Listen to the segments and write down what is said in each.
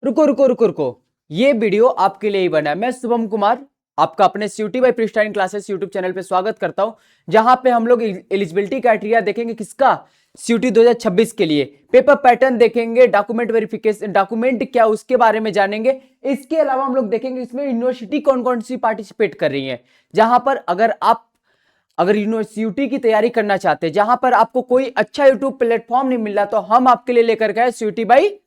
रुको रुको रुको रुको, ये वीडियो आपके लिए ही बना है। मैं शुभम कुमार आपका अपने CUET by Pristine Classes YouTube channel पे स्वागत करता हूं, जहां पे हम लोग एलिजिबिलिटी क्राइटेरिया देखेंगे किसका, सीयूटी 2026 के लिए। पेपर पैटर्न देखेंगे, डॉक्यूमेंट वेरिफिकेशन, डॉक्यूमेंट क्या उसके बारे में जानेंगे। इसके अलावा हम लोग देखेंगे इसमें यूनिवर्सिटी कौन कौन सी पार्टिसिपेट कर रही है, जहां पर अगर यूनिवर्सिटी की तैयारी करना चाहते हैं, जहां पर आपको कोई अच्छा यूट्यूब प्लेटफॉर्म नहीं मिल रहा, तो हम आपके लिए लेकर गए सीयूटी बाय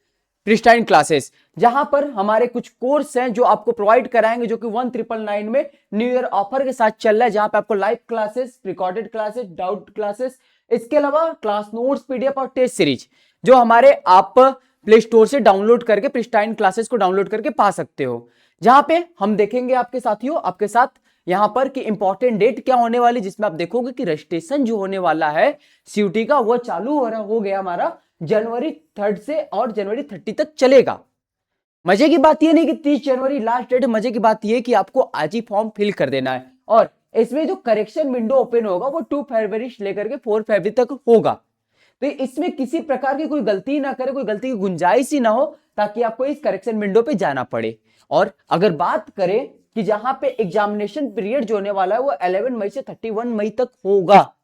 प्रिस्टाइन क्लासेस, जहां पर हमारे कुछ कोर्स हैं जो आपको प्रोवाइड कराएंगे, जो कि 1999 में न्यू ईयर ऑफर के साथ चल रहा है, जहां पे आपको live classes, recorded classes, doubt classes, इसके अलावा क्लास नोट्स, पीडीएफ और टेस्ट सीरीज जो हमारे आप प्ले स्टोर से डाउनलोड करके प्रिस्टाइन क्लासेस को डाउनलोड करके पा सकते हो। जहां पे हम देखेंगे आपके साथियों, आपके साथ यहां पर कि इंपॉर्टेंट डेट क्या होने वाली, जिसमें आप देखोगे कि रजिस्ट्रेशन जो होने वाला है सीयूटी का, वो चालू हो गया हमारा जनवरी 3 से और जनवरी 30 तक चलेगा। मजे की बात यह नहीं कि 30 जनवरी लास्ट डेट, मजे की बात यह कि आपको आज ही फॉर्म फिल कर देना है, और इसमें जो करेक्शन विंडो ओपन होगा वो 2 फरवरी से लेकर के 4 फरवरी तक होगा। तो इसमें किसी प्रकार की कोई गलती ना करे, कोई गलती की गुंजाइश ही ना हो, ताकि आपको इस करेक्शन विंडो पे जाना पड़े। और अगर बात करें कि जहां पे एग्जामिनेशन पीरियड जो होने वाला है वो 11 मई से 31 मई तक होगा।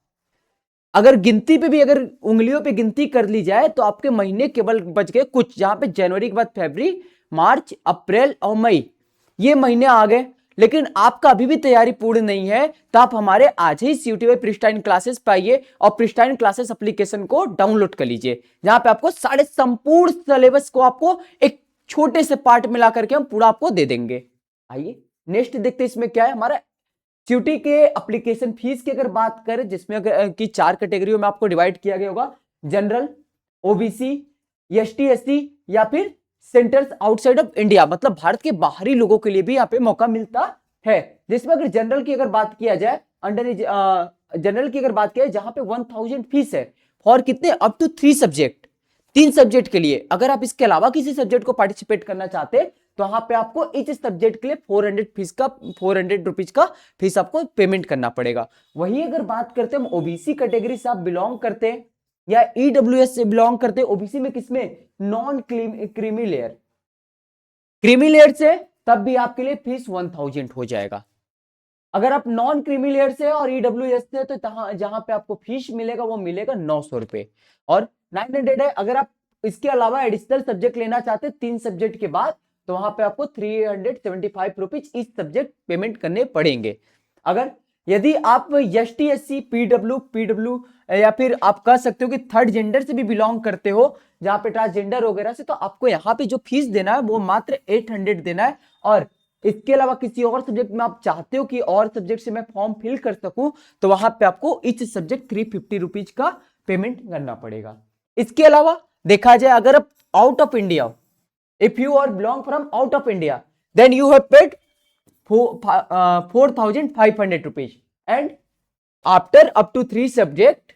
अगर गिनती पे भी अगर उंगलियों पे गिनती कर ली जाए तो आपके महीने केवल बच गए कुछ, जहां पे जनवरी के बाद फरवरी, मार्च, अप्रैल और मई, ये महीने आ गए। लेकिन आपका अभी भी तैयारी पूर्ण नहीं है, तो आप हमारे आज ही सीयूटी बाय प्रिस्टाइन क्लासेस पाइए और प्रिस्टाइन क्लासेस एप्लीकेशन को डाउनलोड कर लीजिए, जहां पे आपको सारे संपूर्ण सिलेबस को आपको एक छोटे से पार्ट में ला करके हम पूरा आपको दे देंगे। आइए नेक्स्ट देखते हैं इसमें क्या है हमारा सीयूटी के एप्लीकेशन फीस की अगर बात करें, जिसमें अगर की 4 कैटेगरियों में आपको डिवाइड किया गया होगा, जनरल, ओबीसी, एसटी एससी या फिर सेंटर्स आउटसाइड ऑफ इंडिया, मतलब भारत के बाहरी लोगों के लिए भी यहाँ पे मौका मिलता है। जिसमें अगर जनरल की अगर बात किया जाए, जनरल की अगर बात किया जाए, जहां पे 1000 फीस है फॉर कितने, अप टू 3 सब्जेक्ट, 3 सब्जेक्ट के लिए। अगर आप इसके अलावा किसी सब्जेक्ट को पार्टिसिपेट करना चाहते हैं तो वहां पे आपको इस सब्जेक्ट के लिए 400 रुपीज का फीस आपको पेमेंट करना पड़ेगा। वही अगर बात करते हैं हम ओबीसी कैटेगरी से आप बिलोंग करते हैं या ईडब्ल्यूएस से बिलोंग करते हैं, ओबीसी में किसमें, non creamy layer, creamy layer से, तब भी आपके लिए फीस 1000 हो जाएगा। अगर आप नॉन क्रीमी लेयर से और ईडब्ल्यूएस से, तो जहां पे आपको फीस मिलेगा वो मिलेगा 900 रुपए और 900 है। अगर आप इसके अलावा एडिशनल सब्जेक्ट लेना चाहते हैं 3 सब्जेक्ट के बाद, तो वहां पे आपको 375 रुपीज इस सब्जेक्ट पेमेंट करने पड़ेंगे। अगर यदि आप एसटी एससी पीडब्ल्यू या फिर आप कह सकते हो कि थर्ड जेंडर से भी बिलोंग करते हो, जहां पे ट्रांसजेंडर वगैरह से, तो आपको यहाँ पे जो फीस देना है वो मात्र 800 देना है। और इसके अलावा किसी और सब्जेक्ट में आप चाहते हो कि और सब्जेक्ट से मैं फॉर्म फिल कर सकूं, तो वहां पे आपको इच सब्जेक्ट 350 रुपीज का पेमेंट करना पड़ेगा। इसके अलावा देखा जाए, अगर आप out of India, if you are belong from out of India, then you have paid 4500 rupees and after up to 3 subject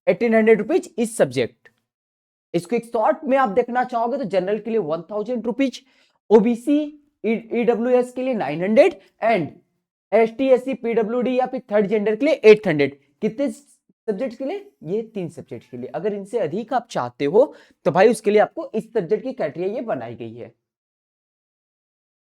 1800 rupees इस सब्जेक्ट। इसको एक शॉर्ट में आप देखना चाहोगे तो जनरल के लिए 1000 रुपीज, ओबीसी ईडब्ल्यूएस के लिए 900 एंड एसटी एससी पीडब्ल्यूडी या फिर थर्ड जेंडर के लिए 800। कितने सब्जेक्ट के लिए, ये 3 सब्जेक्ट के लिए। अगर इनसे अधिक आप चाहते हो तो भाई उसके लिए आपको इस सब्जेक्ट की क्राइटेरिया ये बनाई गई है।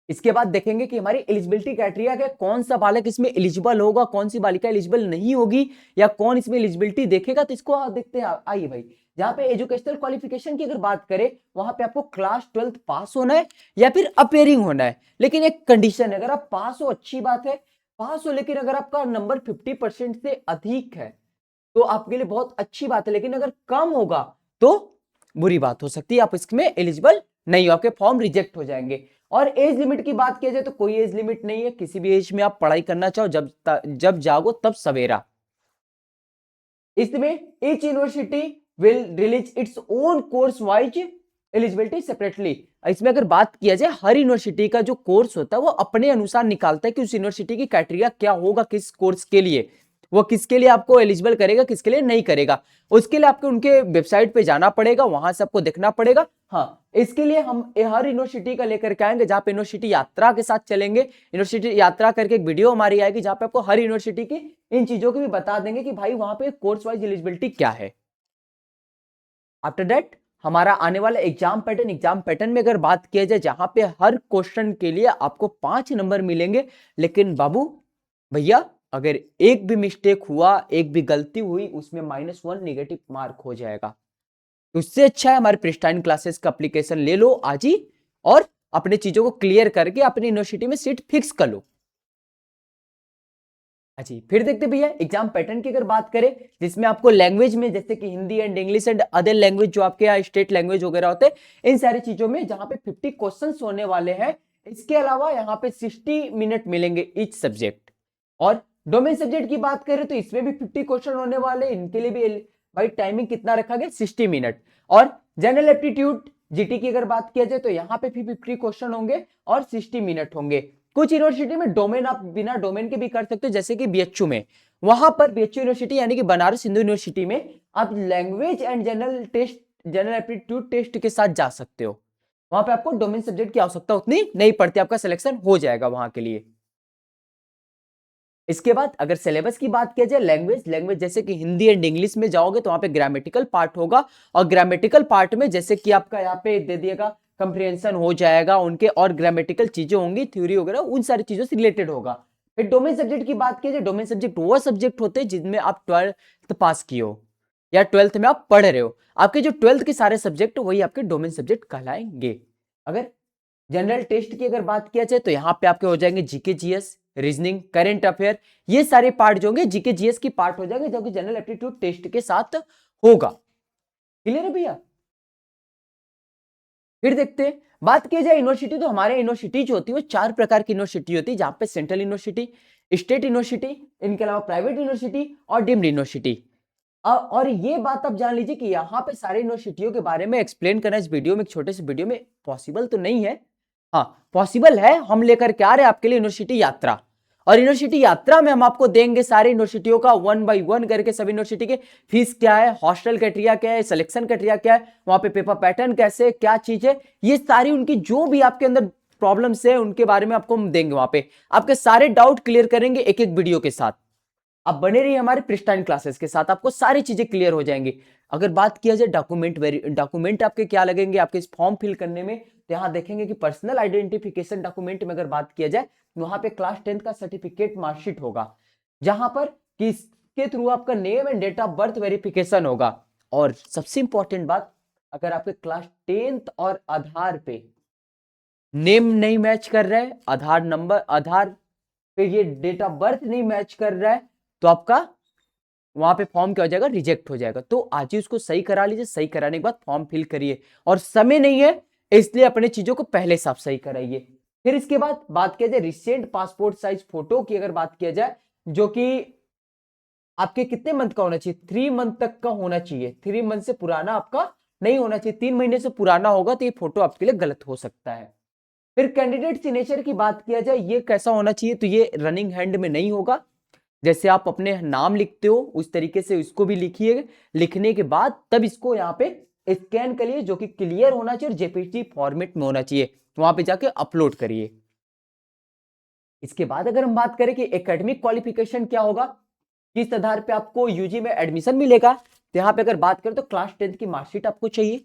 इसके बाद देखेंगे कि हमारी एलिजिबिलिटी क्राइटेरिया क्या, कौन सा बालक इसमें एलिजिबल होगा, कौन सी बालिका एलिजिबल नहीं होगी, या कौन इसमें एलिजिबिलिटी देखेगा। तो इसको देखते हैं, आइए भाई। जहां पे एजुकेशनल क्वालिफिकेशन की अगर बात करें, वहां पे आपको क्लास 12 पास होना है या फिर अपेयरिंग होना है। लेकिन एक कंडीशन है, अगर आप पास हो अच्छी बात है, पास हो, लेकिन अगर आपका नंबर 50% से अधिक है तो आपके लिए बहुत अच्छी बात है। लेकिन अगर कम होगा तो बुरी बात हो सकती है, आप इसमें एलिजिबल नहीं हो, आपके फॉर्म रिजेक्ट हो जाएंगे। और एज लिमिट की बात किया जाए तो कोई एज लिमिट नहीं है, किसी भी एज में आप पढ़ाई करना चाहो, जब जागो तब सवेरा। इसमें each university will release its own course wise eligibility separately. इसमें अगर बात किया जाए, हर यूनिवर्सिटी का जो कोर्स होता है वो अपने अनुसार निकालता है कि उस यूनिवर्सिटी की क्राइटेरिया क्या होगा, किस कोर्स के लिए वो किसके लिए आपको एलिजिबल करेगा, किसके लिए नहीं करेगा। उसके लिए आपको उनके वेबसाइट पे जाना पड़ेगा, वहां से आपको देखना पड़ेगा। हाँ, इसके लिए हम हर यूनिवर्सिटी का लेकर के आएंगे, जहां पे यूनिवर्सिटी यात्रा के साथ चलेंगे। यूनिवर्सिटी यात्रा करके एक वीडियो हमारी आएगी, जहां पे आपको हर यूनिवर्सिटी की इन चीजों को भी बता देंगे कि भाई वहां पे कोर्स वाइज एलिजिबिलिटी क्या है। आफ्टर दैट हमारा आने वाला एग्जाम पैटर्न में अगर बात किया जाए, जहां पे हर क्वेश्चन के लिए आपको 5 नंबर मिलेंगे, लेकिन बाबू भैया अगर एक भी मिस्टेक हुआ, एक भी गलती हुई, उसमें -1 नेगेटिव मार्क हो जाएगा। उससे अच्छा है हमारे प्रिस्टाइन क्लासेस का एप्लीकेशन ले लो आज ही और अपने चीजों को क्लियर करके अपनी यूनिवर्सिटी में सीट फिक्स कर लो। अच्छा, फिर देखते भैया एग्जाम पैटर्न की अगर बात करें, जिसमें आपको लैंग्वेज में जैसे कि Hindi and English and other language जो आपके यहाँ स्टेट लैंग्वेज वगैरह होते हैं, इन सारी चीजों में जहां पे 50 क्वेश्चंस होने वाले हैं। इसके अलावा यहाँ पे 60 मिनट मिलेंगे ईच सब्जेक्ट। और डोमेन सब्जेक्ट की बात करें तो इसमें भी 50 क्वेश्चन होने वाले, इनके लिए भी भाई टाइमिंग कितना रखा गया, 60 मिनट। और जनरल एप्टीट्यूड जीटी की अगर बात किया जाए तो यहाँ पे भी 50 क्वेश्चन होंगे और 60 मिनट होंगे। कुछ यूनिवर्सिटी में डोमेन आप बिना डोमेन के भी कर सकते हो, जैसे कि बीएचयू में, वहां पर बीएचयू यूनिवर्सिटी यानी कि बनारस हिंदू यूनिवर्सिटी में आप language and general test, general aptitude test के साथ जा सकते हो। वहां पे आपको डोमेन सब्जेक्ट की आवश्यकता उतनी नहीं पड़ती, आपका सिलेक्शन हो जाएगा वहां के लिए। इसके बाद अगर सिलेबस की बात किया जाए, लैंग्वेज जैसे कि हिंदी एंड इंग्लिश में जाओगे तो वहां पे ग्रामेटिकल पार्ट होगा, और ग्रामेटिकल पार्ट में जैसे कि आपका यहाँ पे दे दिएगा कंप्रिहेंशन हो जाएगा उनके, और ग्रामेटिकल चीजें होंगी, थ्योरी वगैरह उन सारी चीजों से रिलेटेड होगा। फिर डोमेन सब्जेक्ट की बात की जाए, डोमेन सब्जेक्ट वो सब्जेक्ट होते हैं जिनमें आप 12th पास किए हो या 12th में आप पढ़ रहे हो। आपके जो 12th के सारे सब्जेक्ट वही आपके डोमेन सब्जेक्ट कहलाएंगे। अगर जनरल टेस्ट की अगर बात किया जाए तो यहाँ पे आपके हो जाएंगे GK GS, reasoning, current affair, ये सारे पार्ट जो होंगे जीके जीएस की पार्ट हो जाएंगे, जो कि जनरल एप्टीट्यूड टेस्ट के साथ होगा। क्लियर है भैया? फिर देखते हैं, बात की जाए यूनिवर्सिटी, तो हमारे यूनिवर्सिटी जो होती है वो 4 प्रकार की यूनिवर्सिटी होती है, जहां पे सेंट्रल यूनिवर्सिटी, स्टेट यूनिवर्सिटी, इनके अलावा प्राइवेट यूनिवर्सिटी और डीम्ड यूनिवर्सिटी। और ये बात आप जान लीजिए कि यहाँ पे सारे यूनिवर्सिटियों के बारे में एक्सप्लेन करना इस वीडियो में, एक छोटे से वीडियो में पॉसिबल तो नहीं है। हाँ पॉसिबल है, हम लेकर के आ रहे हैं आपके लिए यूनिवर्सिटी यात्रा, और यूनिवर्सिटी यात्रा में हम आपको देंगे सारे यूनिवर्सिटियों का 1 बाय 1 करके, सभी यूनिवर्सिटी के फीस क्या है, हॉस्टल क्राइटेरिया क्या है, सिलेक्शन क्राइटेरिया क्या है, वहां पे पेपर पैटर्न कैसे, क्या चीज है, ये सारी उनकी जो भी आपके अंदर प्रॉब्लम्स है उनके बारे में आपको हम देंगे। वहां पे आपके सारे डाउट क्लियर करेंगे एक एक वीडियो के साथ। आप बने रहिए हमारे प्रिस्टाइन क्लासेस के साथ, आपको सारी चीजें क्लियर हो जाएंगी। अगर बात किया जाए डॉक्यूमेंट आपके क्या लगेंगे आपके इस फॉर्म फिल करने में, तो यहां देखेंगे कि पर्सनल आइडेंटिफिकेशन डॉक्यूमेंट में अगर बात किया जाए, वहां पे क्लास 10th का सर्टिफिकेट मार्कशीट होगा, जहां पर किसके थ्रू आपका name and date of birth verification होगा। और सबसे इंपॉर्टेंट बात, अगर आपके क्लास 10th और आधार पे नेम नहीं मैच कर रहा है, आधार नंबर, आधार पे ये डेट ऑफ बर्थ नहीं मैच कर रहा है, तो आपका वहां पे फॉर्म क्या हो जाएगा, रिजेक्ट हो जाएगा। तो आज ही उसको सही करा लीजिए, सही कराने के बाद फॉर्म फिल करिए, और समय नहीं है इसलिए अपने चीजों को पहले साफ सही कराइए। फिर इसके बाद बात किया जाए रिसेंट पासपोर्ट साइज फोटो की, अगर बात किया जाए, जो कि आपके कितने मंथ का होना चाहिए, 3 मंथ तक का होना चाहिए, 3 मंथ से पुराना आपका नहीं होना चाहिए, 3 महीने से पुराना होगा तो ये फोटो आपके लिए गलत हो सकता है। फिर कैंडिडेट सिग्नेचर की बात किया जाए, ये कैसा होना चाहिए, तो ये रनिंग हैंड में नहीं होगा, जैसे आप अपने नाम लिखते हो उस तरीके से इसको भी लिखिए, लिखने के बाद तब इसको यहाँ पे स्कैन करिए, जो कि क्लियर होना चाहिए और जेपीजी फॉर्मेट में होना चाहिए, वहां पे जाके अपलोड करिए। इसके बाद अगर हम बात करें कि एकेडमिक क्वालिफिकेशन क्या होगा, किस आधार पे आपको यूजी में एडमिशन मिलेगा, तो यहाँ पे अगर बात करें तो क्लास 10th की मार्कशीट आपको चाहिए,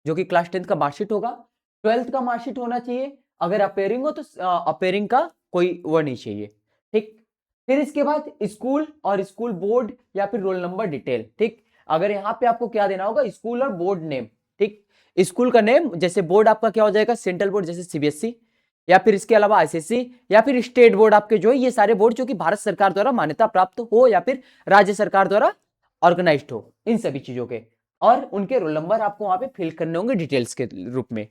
जो कि क्लास 10th का मार्कशीट होगा, 12th का मार्कशीट होना चाहिए, अगर अपेयरिंग हो तो अपेयरिंग का कोई वो नहीं चाहिए, ठीक। फिर इसके बाद स्कूल और स्कूल बोर्ड या फिर रोल नंबर डिटेल, ठीक। अगर यहाँ पे आपको क्या देना होगा, स्कूल और बोर्ड नेम, ठीक। स्कूल का नेम, जैसे बोर्ड आपका क्या हो जाएगा, सेंट्रल बोर्ड जैसे सीबीएसई, या फिर इसके अलावा आईसीएसई, या फिर स्टेट बोर्ड आपके जो है, ये सारे बोर्ड जो कि भारत सरकार द्वारा मान्यता प्राप्त हो या फिर राज्य सरकार द्वारा ऑर्गेनाइज्ड हो, इन सभी चीजों के, और उनके रोल नंबर आपको वहां पे फिल करने होंगे डिटेल्स के रूप में।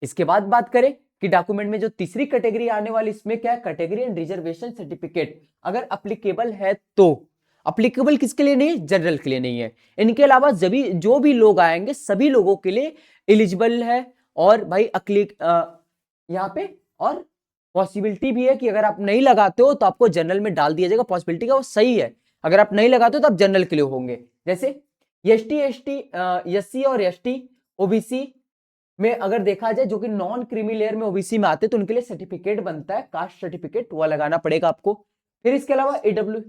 इसके बाद बात करें कि डॉक्यूमेंट में जो तीसरी कैटेगरी आने वाली, इसमें क्या है, कैटेगरी एंड रिजर्वेशन सर्टिफिकेट, अगर अप्लीकेबल है तो। अप्लीकेबल किसके लिए नहीं है, जनरल के लिए नहीं है, इनके अलावा जो भी लोग आएंगे सभी लोगों के लिए एलिजिबल है। और भाई यहाँ पे और पॉसिबिलिटी भी है कि अगर आप नहीं लगाते हो तो आपको जनरल में डाल दिया जाएगा, पॉसिबिलिटी का वो सही है, अगर आप नहीं लगाते हो तो आप जनरल के लिए होंगे। जैसे एसटी, एससी और एसटी, ओबीसी में अगर देखा जाए, जो कि नॉन क्रीमी लेयर में ओबीसी में आते, तो उनके लिए सर्टिफिकेट बनता है, कास्ट सर्टिफिकेट, वह लगाना पड़ेगा आपको। फिर इसके अलावा ईडब्ल्यू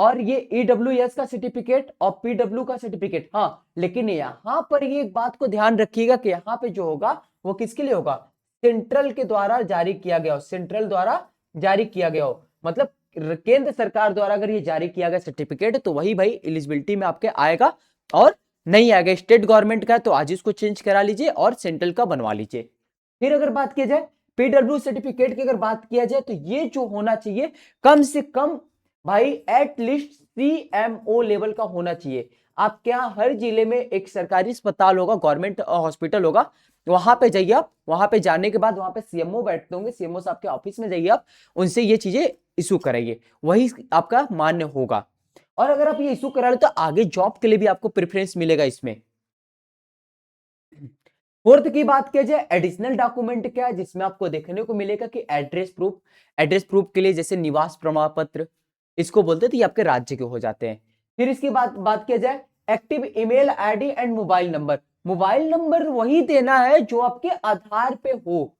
और ये EWS का सर्टिफिकेट और PW का सर्टिफिकेट। हाँ, लेकिन यहाँ पर ये एक बात को ध्यान रखिएगा कि यहाँ पे जो होगा वो किसके लिए होगा, सेंट्रल के द्वारा जारी किया गया हो, सेंट्रल द्वारा जारी किया गया हो, मतलब केंद्र सरकार द्वारा अगर ये जारी किया गया सर्टिफिकेट तो वही भाई एलिजिबिलिटी में आपके आएगा, और नहीं आएगा स्टेट गवर्नमेंट का तो आज इसको चेंज करा लीजिए और सेंट्रल का बनवा लीजिए। फिर अगर बात की जाए PW सर्टिफिकेट की, अगर बात किया जाए तो ये जो होना चाहिए कम से कम भाई एटलीस्ट CMO लेवल का होना चाहिए। आपके यहाँ हर जिले में एक सरकारी अस्पताल होगा, गवर्नमेंट हॉस्पिटल होगा, वहां पे जाइए आप, वहां पे जाने के बाद वहां पे CMO बैठते होंगे, CMO साहब के ऑफिस में जाइए आप, उनसे ये चीजें इशू कराइए, वही आपका मान्य होगा। और अगर आप ये इशू करा ले तो आगे जॉब के लिए भी आपको प्रेफरेंस मिलेगा इसमें। फोर्थ की बात किया जाए एडिशनल डॉक्यूमेंट क्या है, जिसमें आपको देखने को मिलेगा कि एड्रेस प्रूफ, एड्रेस प्रूफ के लिए जैसे निवास प्रमाण पत्र इसको बोलते थे, ये आपके राज्य के हो जाते हैं। फिर इसकी बात किया जाए active email ID and mobile number. Mobile number वही देना है जो आपके आधार पे हो,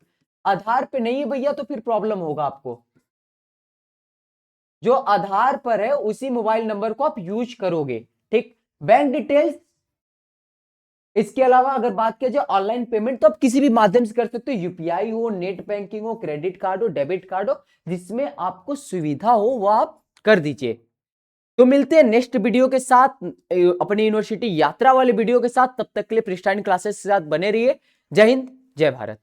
आधार पे नहीं है भैया तो फिर प्रॉब्लम होगा आपको। जो आधार पर है उसी मोबाइल नंबर को आप यूज करोगे, ठीक। बैंक डिटेल्स, इसके अलावा अगर बात किया जाए ऑनलाइन पेमेंट तो आप किसी भी माध्यम से कर सकते हो, यूपीआई हो, नेट बैंकिंग हो, क्रेडिट कार्ड हो, डेबिट कार्ड हो, जिसमें आपको सुविधा हो वो आप कर दीजिए। तो मिलते हैं नेक्स्ट वीडियो के साथ, अपनी यूनिवर्सिटी यात्रा वाले वीडियो के साथ। तब तक के लिए प्रिस्टाइन क्लासेस के साथ बने रहिए। जय हिंद, जय भारत।